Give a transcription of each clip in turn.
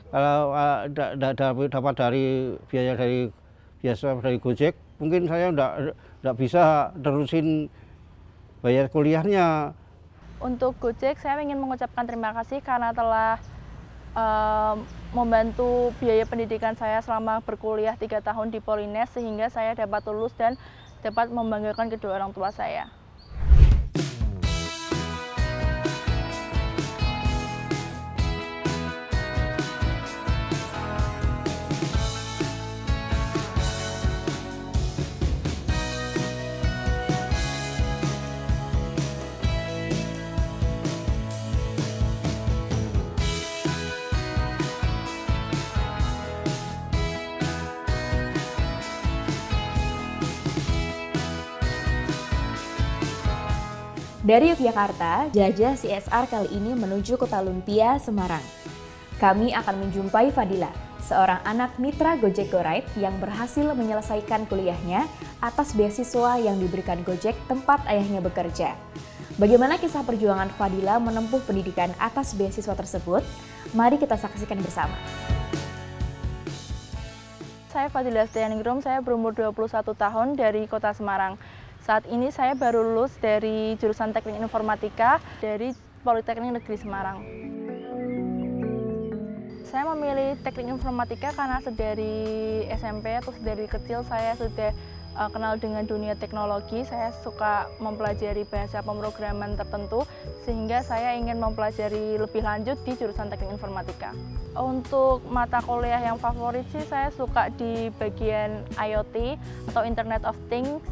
Kalau dapat dari biaya dari biasa dari Gojek, mungkin saya nggak bisa terusin bayar kuliahnya. Untuk Gojek, saya ingin mengucapkan terima kasih karena telah membantu biaya pendidikan saya selama berkuliah 3 tahun di Polines, sehingga saya dapat lulus dan dapat membanggakan kedua orang tua saya. Dari Yogyakarta, Jajah CSR kali ini menuju Kota Lumpia, Semarang. Kami akan menjumpai Fadila, seorang anak mitra Gojek Go Ride yang berhasil menyelesaikan kuliahnya atas beasiswa yang diberikan Gojek tempat ayahnya bekerja. Bagaimana kisah perjuangan Fadila menempuh pendidikan atas beasiswa tersebut? Mari kita saksikan bersama. Saya Fadila Setianingrum, saya berumur 21 tahun dari Kota Semarang. Saat ini saya baru lulus dari jurusan Teknik Informatika dari Politeknik Negeri Semarang. Saya memilih Teknik Informatika karena dari SMP atau dari kecil saya sudah kenal dengan dunia teknologi. Saya suka mempelajari bahasa pemrograman tertentu, sehingga saya ingin mempelajari lebih lanjut di jurusan Teknik Informatika. Untuk mata kuliah yang favorit sih saya suka di bagian IoT atau Internet of Things.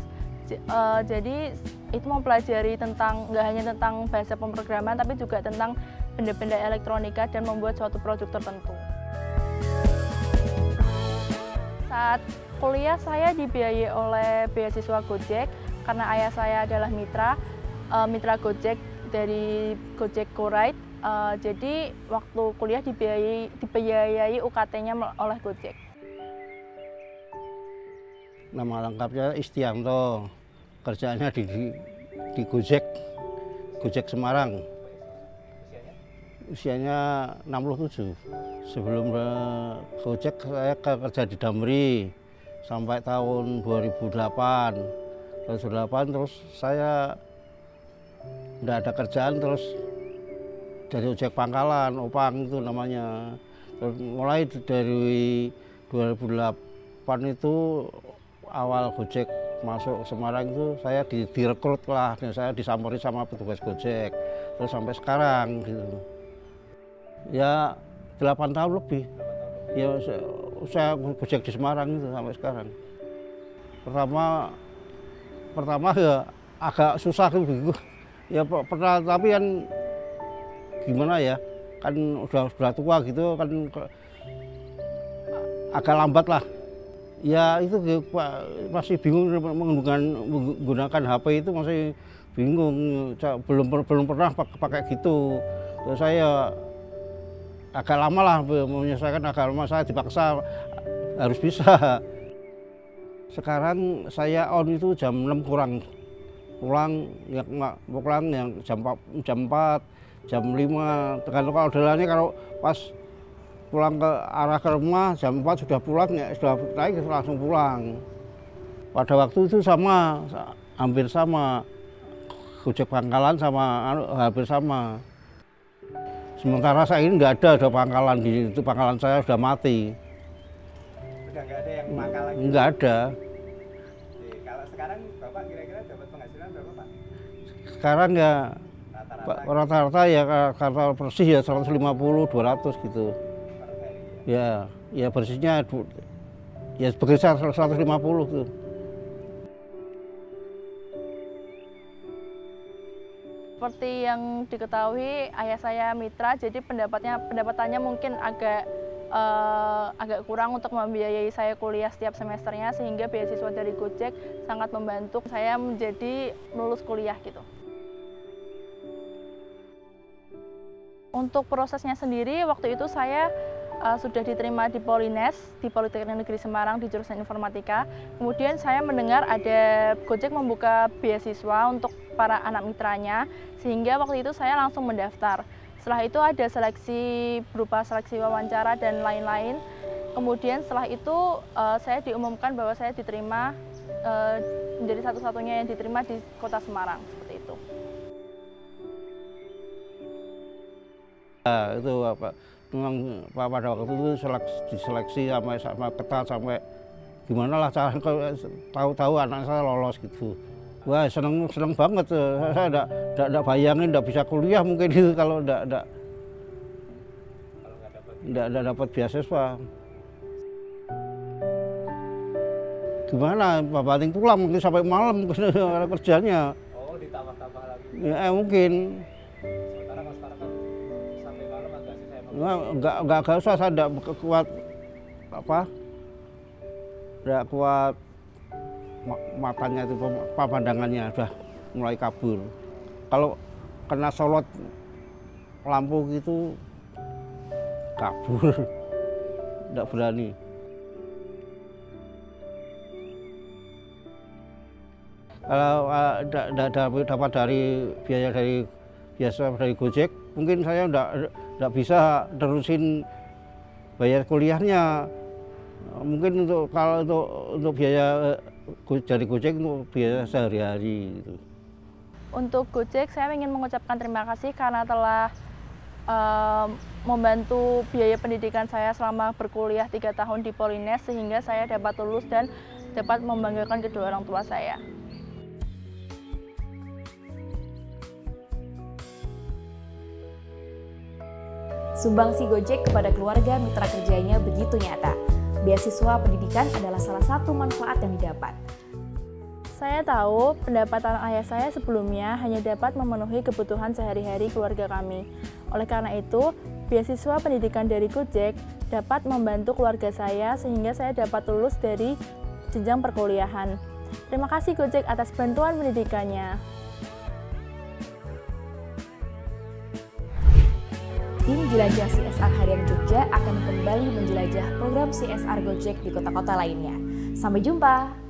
Jadi itu mempelajari tentang nggak hanya tentang bahasa pemrograman, tapi juga tentang benda-benda elektronika dan membuat suatu produk tertentu. Saat kuliah saya dibiayai oleh beasiswa Gojek karena ayah saya adalah mitra Gojek dari Gojek Go Ride. Jadi waktu kuliah dibiayai UKT-nya oleh Gojek. Nama lengkapnya Istianto, kerjaannya di Gojek Semarang. Usianya 67. Sebelum Gojek saya kerja di Damri sampai tahun 2008. Terus saya tidak ada kerjaan, terus dari ojek pangkalan, opang itu namanya. Terus mulai dari 2008 itu awal Gojek masuk ke Semarang itu saya direkrut lah, dan saya disamperin sama petugas Gojek terus sampai sekarang gitu. Ya 8 tahun lebih. Ya saya Gojek di Semarang itu sampai sekarang. Pertama ya agak susah gitu. Ya pernah, tapi kan gimana ya, kan udah tua gitu kan, agak lambat lah. Ya itu masih bingung menggunakan HP itu, masih bingung, belum pernah pakai gitu. Terus saya agak lama lah menyelesaikan, agak lama, saya dipaksa harus bisa. Sekarang saya on itu jam 6 kurang, pulang yang jam 4, jam 5. Kalau modelannya kalau pas pulang ke arah ke rumah jam 4 sudah pulang, ya sudah naik langsung pulang. Pada waktu itu hampir sama, Gojek pangkalan hampir sama. Sementara saya ini nggak ada pangkalan di situ, pangkalan saya sudah mati. Udah nggak ada yang pangkalan lagi? Nggak ada. Oke, kalau sekarang Bapak kira-kira dapat penghasilan berapa Pak? Sekarang ya Rata-rata ya kalau bersih ya 150-200 gitu. Ya bersihnya ya berkisar 150 tuh. Seperti yang diketahui, ayah saya mitra, jadi pendapatannya mungkin agak kurang untuk membiayai saya kuliah setiap semesternya, sehingga beasiswa dari Gojek sangat membantu saya menjadi lulus kuliah gitu. Untuk prosesnya sendiri, waktu itu saya sudah diterima di Polines, di Politeknik Negeri Semarang di jurusan Informatika. Kemudian saya mendengar ada Gojek membuka beasiswa untuk para anak mitranya, sehingga waktu itu saya langsung mendaftar. Setelah itu ada seleksi berupa seleksi wawancara dan lain-lain. Kemudian setelah itu saya diumumkan bahwa saya diterima menjadi satu-satunya yang diterima di Kota Semarang, seperti itu. Ya, itu apa? Memang pada waktu itu diseleksi sampai ketat, sampai gimana lah cara tahu-tahu anak saya lolos gitu. Wah, seneng banget. Saya enggak bayangin enggak bisa kuliah mungkin itu kalau enggak dapat beasiswa. Gimana, banting tulang mungkin sampai malam kerjanya. Oh, ditambah-tambah lagi. Ya, mungkin. Sementara Mas Farah kan sampai malam agak susah. Enggak usah, saya enggak kuat enggak kuat matanya itu, pandangannya sudah mulai kabur. Kalau kena sorot lampu gitu kabur, enggak berani. Kalau dapat dari biaya dari Gojek, mungkin saya enggak bisa terusin bayar kuliahnya. Mungkin kalau untuk biaya dari Gojek untuk biaya sehari-hari gitu. Untuk Gojek, saya ingin mengucapkan terima kasih karena telah membantu biaya pendidikan saya selama berkuliah 3 tahun di Polines, sehingga saya dapat lulus dan dapat membanggakan kedua orang tua saya. Sumbangsi Gojek kepada keluarga mitra kerjanya begitu nyata. Beasiswa pendidikan adalah salah satu manfaat yang didapat. Saya tahu pendapatan ayah saya sebelumnya hanya dapat memenuhi kebutuhan sehari-hari keluarga kami. Oleh karena itu, beasiswa pendidikan dari Gojek dapat membantu keluarga saya sehingga saya dapat lulus dari jenjang perkuliahan. Terima kasih Gojek atas bantuan pendidikannya. Tim Jelajah CSR Harian Jogja akan kembali menjelajah program CSR Gojek di kota-kota lainnya. Sampai jumpa!